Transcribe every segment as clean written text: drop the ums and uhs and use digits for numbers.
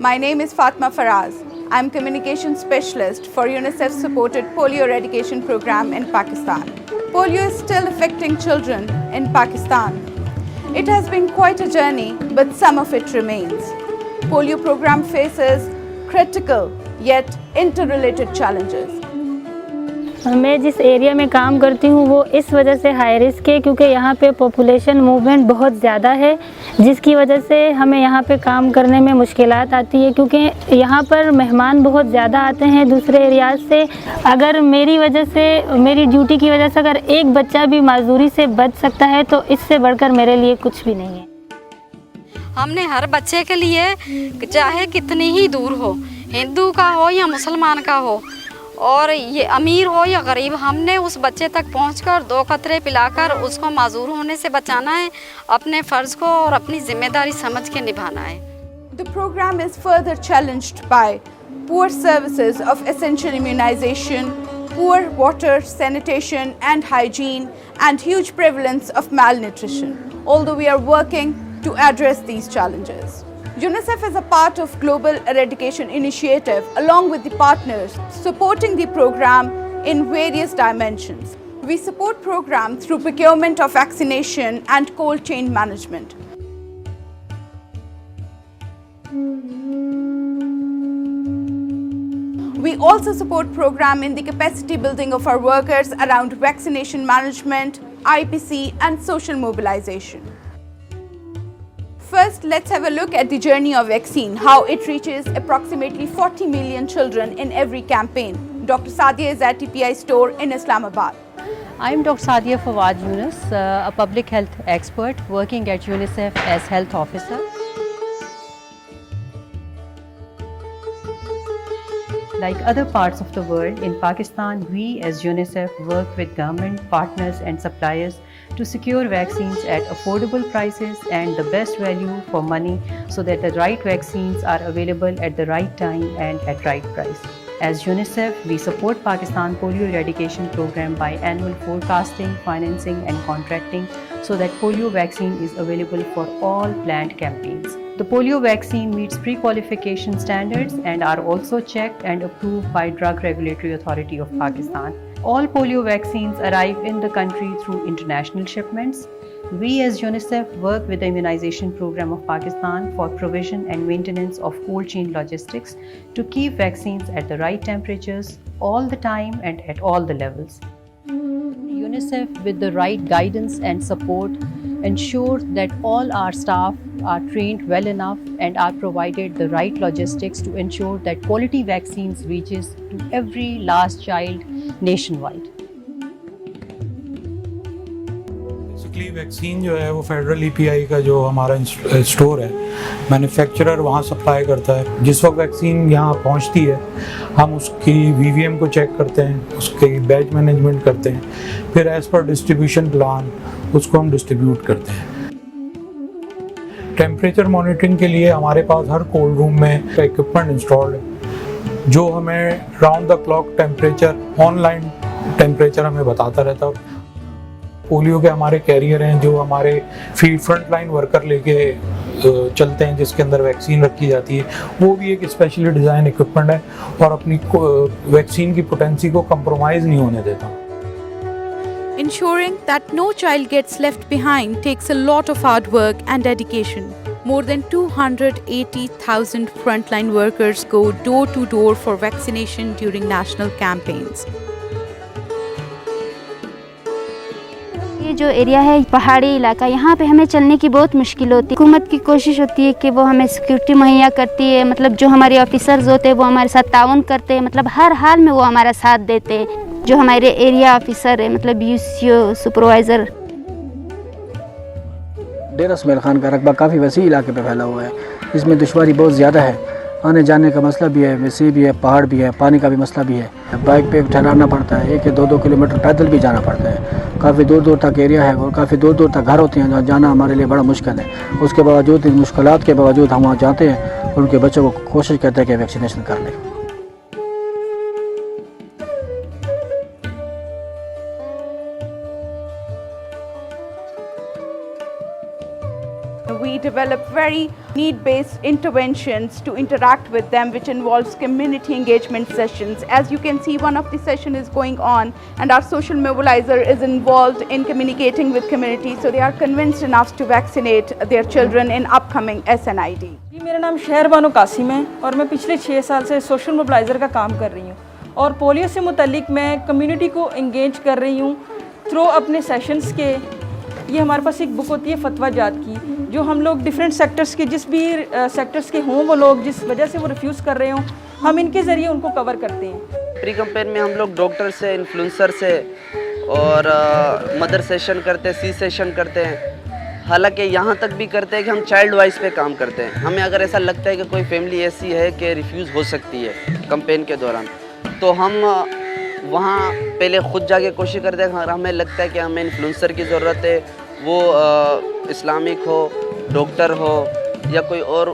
My name is Fatma Faraz. I'm Communication Specialist for UNICEF-supported polio eradication program in Pakistan. Polio is still affecting children in Pakistan. It has been quite a journey, but some of it remains. Polio program faces critical yet interrelated challenges. मैं जिस area में काम करती हूँ वो इस वजह से हाई रिस्क है क्योंकि यहाँ पे पॉपुलेशन मूवमेंट बहुत ज़्यादा है, जिसकी वजह से हमें यहाँ पे काम करने में मुश्किलात आती है क्योंकि यहाँ पर मेहमान बहुत ज़्यादा आते हैं दूसरे एरियाज से। अगर मेरी वजह से, मेरी ड्यूटी की वजह से अगर एक बच्चा भी माजूरी से बच सकता है तो इससे बढ़कर मेरे लिए कुछ भी नहीं है। हमने हर बच्चे के लिए, चाहे कितनी ही दूर हो, हिंदू का हो या मुसलमान का हो, और ये अमीर हो या गरीब, हमने उस बच्चे तक पहुंचकर 2 कतरे पिलाकर उसको माजूर होने से बचाना है। अपने फ़र्ज़ को और अपनी जिम्मेदारी समझ के निभाना है। The program is further challenged by poor services of essential immunization, poor water, sanitation and hygiene, and huge prevalence of malnutrition. Although we are working to address these challenges. UNICEF is a part of Global Eradication Initiative along with the partners supporting the program in various dimensions. We support program through procurement of vaccination and cold chain management. We also support program in the capacity building of our workers around vaccination management, IPC and social mobilization. First, let's have a look at the journey of vaccine, how it reaches approximately 40 million children in every campaign. Dr. Sadia is at TPI store in Islamabad. I am Dr. Sadia Fawad Yunus, a public health expert working at UNICEF as health officer. Like other parts of the world, in Pakistan, we as UNICEF work with government, partners and suppliers to secure vaccines at affordable prices and the best value for money so that the right vaccines are available at the right time and at right price. As UNICEF, we support Pakistan Polio Eradication Program by annual forecasting, financing and contracting so that polio vaccine is available for all planned campaigns. The polio vaccine meets pre-qualification standards and are also checked and approved by Drug Regulatory Authority of Pakistan. All polio vaccines arrive in the country through international shipments. We as UNICEF work with the immunization program of Pakistan for provision and maintenance of cold chain logistics to keep vaccines at the right temperatures all the time and at all the levels. UNICEF, with the right guidance and support, ensures that all our staff are trained well enough and are provided the right logistics to ensure that quality vaccines reaches to every last child nationwide. Basically vaccine जो है वो federal EPI का जो हमारा store है, manufacturer वहाँ supply करता है। जिस वक्त वैक्सीन यहाँ पहुँचती है हम उसकी वीवीएम को चेक करते हैं, उसके बैच मैनेजमेंट करते हैं, फिर एज पर डिस्ट्रीब्यूशन प्लान उसको हम डिस्ट्रीब्यूट करते हैं। टेम्परेचर मॉनिटरिंग के लिए हमारे पास हर कोल्ड रूम में इक्विपमेंट इंस्टॉल्ड है जो हमें round the clock temperature, online temperature हमें बताता रहता है। पोलियो के हमारे कैरियर हैं जो हमारे फील्ड फ्रंट लाइन वर्कर लेके चलते हैं, जिसके अंदर वैक्सीन रखी जाती है। वो भी एक स्पेशली डिज़ाइन इक्विपमेंट है और अपनी वैक्सीन की पोटेंसी को कंप्रोमाइज़ नहीं होने देता। Ensuring that no child gets left behind takes a lot of hard work and dedication. More than 280,000 frontline workers go door to door for vaccination during national campaigns. ये जो area है पहाड़ी इलाका, यहाँ पे हमें चलने की बहुत मुश्किल होती है। हुकूमत की कोशिश होती है कि वो हमें सिक्योरिटी मुहैया करती है, मतलब जो हमारे ऑफिसर्स होते हैं वो हमारे साथ ताउन करते हैं, मतलब हर हाल में वो हमारा साथ देते हैं। जो हमारे एरिया ऑफिसर है, मतलब यूसीओ सुपरवाइज़र। डेरा इसमाइल खान का रकबा काफ़ी वसी इलाके पे फैला हुआ है, इसमें दुश्वारी बहुत ज़्यादा है। आने जाने का मसला भी है, वैसे भी है, पहाड़ भी है, पानी का भी मसला भी है। बाइक पे ठहराना पड़ता है, 1 या 2 किलोमीटर पैदल भी जाना पड़ता है। काफ़ी दूर दूर तक एरिया है और काफ़ी दूर दूर तक घर होते हैं जहाँ जाना हमारे लिए बड़ा मुश्किल है। उसके बावजूद, इन मुश्किलात के बावजूद हम वहाँ जाते हैं और उनके बच्चों को कोशिश करते हैं कि वैक्सीनेशन कर लें। We we develop very need-based interventions to interact with them, which involves community engagement sessions. As you can see, one of the session is going on and our social mobilizer is involved in communicating with community, so they are convinced enough to vaccinate their children in upcoming SNID. जी, मेरा नाम शहरबानो कासिम है और मैं पिछले 6 साल से social mobiliser का काम कर रही हूँ और पोलियो से मुतल्लिक मैं कम्युनिटी को इंगेज कर रही हूँ थ्रू अपने सेशंस के। ये हमारे पास एक बुक होती है फतवा जात की, जो हम लोग डिफरेंट सेक्टर्स के जिस भी सेक्टर्स के हों वो लोग जिस वजह से वो रिफ्यूज़ कर रहे हों, हम इनके ज़रिए उनको कवर करते हैं। प्री कंपेन में हम लोग डॉक्टर से, इन्फ्लुएंसर से और मदर सेशन करते हैं, सी सेशन करते हैं। हालांकि यहाँ तक भी करते हैं कि हम चाइल्ड वाइज पे काम करते हैं। हमें अगर ऐसा लगता है कि कोई फैमिली ऐसी है कि रिफ्यूज़ हो सकती है कंपेन के दौरान, तो हम वहाँ पहले ख़ुद जाके कोशिश करते हैं। अगर हमें लगता है कि हमें इन्फ्लुएंसर की ज़रूरत है, वो इस्लामिक हो, डॉक्टर हो या कोई और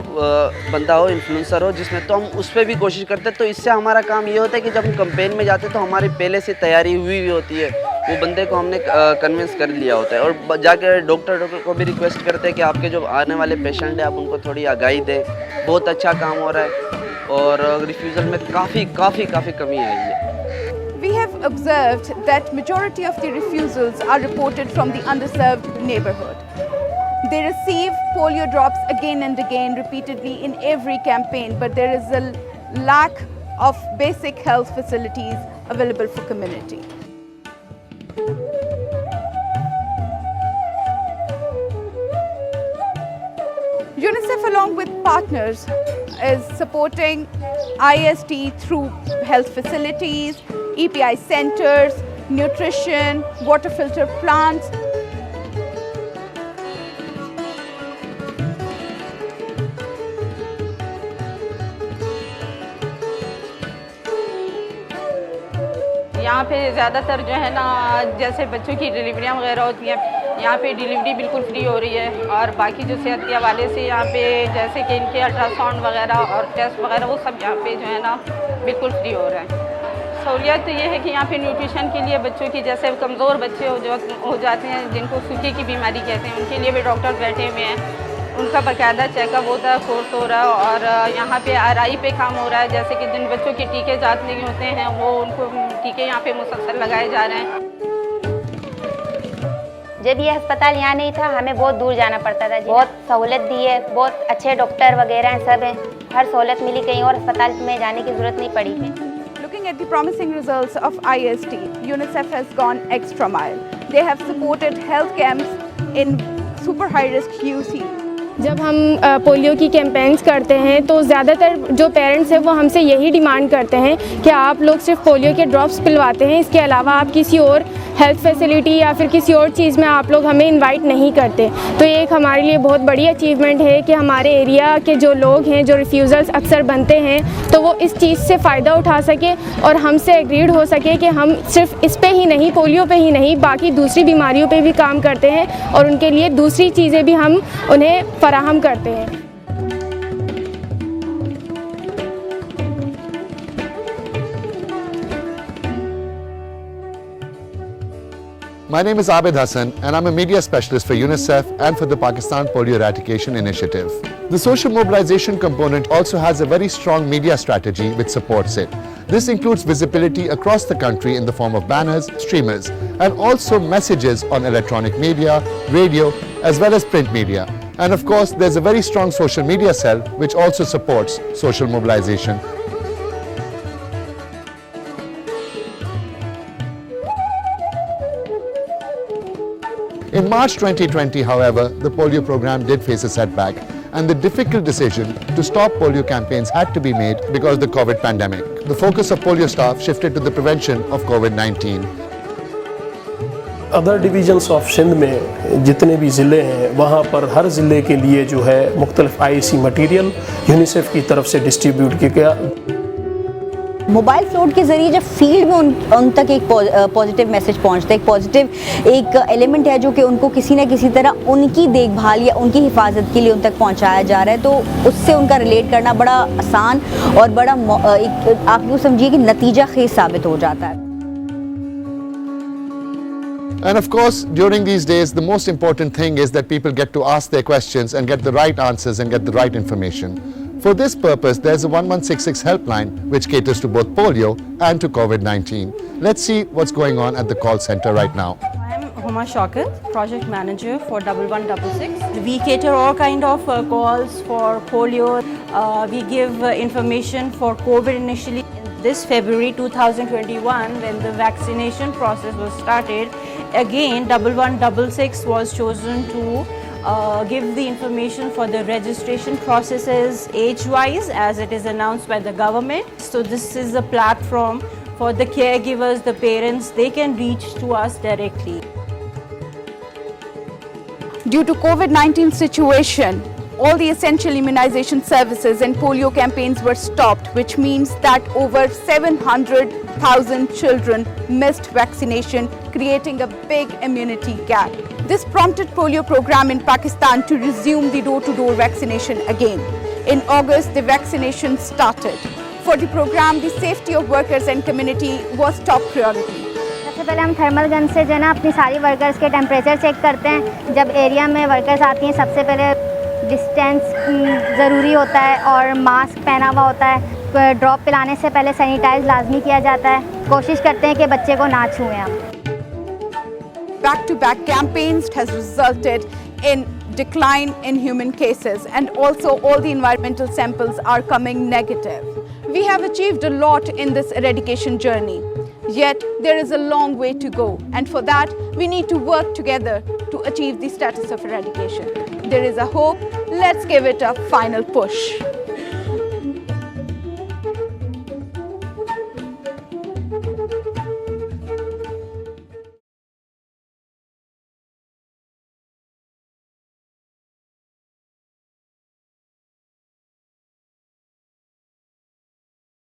बंदा हो, इन्फ्लुएंसर हो जिसमें, तो हम उस पर भी कोशिश करते हैं। तो इससे हमारा काम ये होता है कि जब हम कंपेन में जाते हैं तो हमारी पहले से तैयारी हुई होती है, वो बंदे को हमने कन्विंस कर लिया होता है। और जाकर डॉक्टर को भी रिक्वेस्ट करते हैं कि आपके जो आने वाले पेशेंट हैं आप उनको थोड़ी आगाही दें। बहुत अच्छा काम हो रहा है और रिफ्यूज़ल में काफ़ी कमी आई है। We have observed that majority of the refusals are reported from the underserved neighborhood. They receive polio drops again and again repeatedly in every campaign, but there is a lack of basic health facilities available for community. UNICEF along with partners is supporting IST through health facilities, EPI centers, nutrition, water filter plants. यहाँ पे ज़्यादातर जो है ना, जैसे बच्चों की डिलीवरियाँ वगैरह होती हैं, यहाँ पे डिलीवरी बिल्कुल फ्री हो रही है। और बाकी जो सेहत के हवाले से यहाँ पे जैसे कि इनके अल्ट्रासाउंड वगैरह और टेस्ट वगैरह वो सब यहाँ पे जो है ना बिल्कुल फ्री हो रहा है। सहूलियत तो ये है कि यहाँ पे न्यूट्रिशन के लिए बच्चों की, जैसे कमज़ोर बच्चे हो जाते हैं जिनको सूखे की बीमारी कहते हैं, उनके लिए भी डॉक्टर बैठे हुए हैं। उनका बाकायदा चेकअप होता है, कोर्स हो रहा है और यहाँ पे RI पे काम हो रहा है। जैसे कि जिन बच्चों के टीके जात नहीं होते हैं वो उनको टीके यहाँ पे मुसलसल लगाए जा रहे हैं। जब ये अस्पताल यहाँ नहीं था हमें बहुत दूर जाना पड़ता था। बहुत सहूलत दी है, बहुत अच्छे डॉक्टर वगैरह हैं, सब हैं, हर सहूलत मिली, कहीं और अस्पताल में जाने की ज़रूरत नहीं पड़ी है। Looking at the promising results of IST, UNICEF has gone extra mile. They have supported health camps in super high risk QC. जब हम पोलियो की कैंपेन्स करते हैं तो ज़्यादातर जो पेरेंट्स हैं वो हमसे यही डिमांड करते हैं कि आप लोग सिर्फ पोलियो के ड्रॉप्स पिलवाते हैं, इसके अलावा आप किसी और हेल्थ फैसिलिटी या फिर किसी और चीज़ में आप लोग हमें इनवाइट नहीं करते। तो ये एक हमारे लिए बहुत बड़ी अचीवमेंट है कि हमारे एरिया के जो लोग हैं, जो रिफ्यूज़ल्स अक्सर बनते हैं, तो वो इस चीज़ से फ़ायदा उठा सके और हमसे एग्रीड हो सके कि हम सिर्फ इस पे ही नहीं, पोलियो पे ही नहीं, बाकी दूसरी बीमारियों पे भी काम करते हैं और उनके लिए दूसरी चीज़ें भी हम उन्हें फराहम करते हैं। My name is Abid Hassan and I'm a media specialist for UNICEF and for the Pakistan Polio Eradication Initiative. The social mobilization component also has a very strong media strategy which supports it. This includes visibility across the country in the form of banners, streamers, and also messages on electronic media, radio, as well as print media. And of course, there's a very strong social media cell which also supports social mobilization. In March 2020, however, the polio program did face a setback, and the difficult decision to stop polio campaigns had to be made because of the COVID pandemic. The focus of polio staff shifted to the prevention of COVID-19. Other divisions of Sindh में जितने भी ज़िले हैं वहाँ पर हर ज़िले के लिए जो है मुख्तलिफ IEC मटीरियल यूनिसेफ की तरफ से डिस्ट्रीब्यूट किया गया। मोबाइल फ्लोट के ज़रिए जब फील्ड में उन तक एक पॉजिटिव मैसेज पहुंचता है, एक पॉजिटिव एक एलिमेंट है जो कि उनको किसी न किसी तरह उनकी देखभाल या उनकी हिफाजत के लिए उन तक पहुंचाया जा रहा है, तो उससे उनका रिलेट करना बड़ा आसान और बड़ा एक आप यूँ समझिए कि नतीजा खेज साबित हो जाता है। And of course, during these days, the most important thing is that people get to ask their questions and get the right answers and get the right information. For this purpose, there's a 1166 helpline which caters to both polio and to COVID-19. Let's see what's going on at the call center right now. I'm Huma Shaukat, project manager for 1166. We cater all kind of calls for polio. We give information for COVID initially. This February 2021, when the vaccination process was started, again 1166 was chosen to give the information for the registration processes age-wise as it is announced by the government. So this is a platform for the caregivers, the parents, they can reach to us directly. Due to COVID-19 situation, all the essential immunization services and polio campaigns were stopped, which means that over 700,000 children missed vaccination, creating a big immunity gap. This prompted polio program in Pakistan to resume the door-to-door vaccination again. In August, the vaccination started. For the program, the safety of workers and community was top priority. सबसे पहले हम thermal gun से जो है ना अपनी सारी workers के टेम्परेचर चेक करते हैं। जब एरिया में वर्कर्स आती हैं सबसे पहले डिस्टेंस ज़रूरी होता है और मास्क पहना हुआ होता है। ड्रॉप पिलाने से पहले सैनिटाइज लाजमी किया जाता है। कोशिश करते हैं कि बच्चे को ना छुएं आप। Back-to-back campaigns has resulted in decline in human cases, and also all the environmental samples are coming negative. We have achieved a lot in this eradication journey. Yet there is a long way to go, and for that we need to work together to achieve the status of eradication. There is a hope. Let's give it a final push.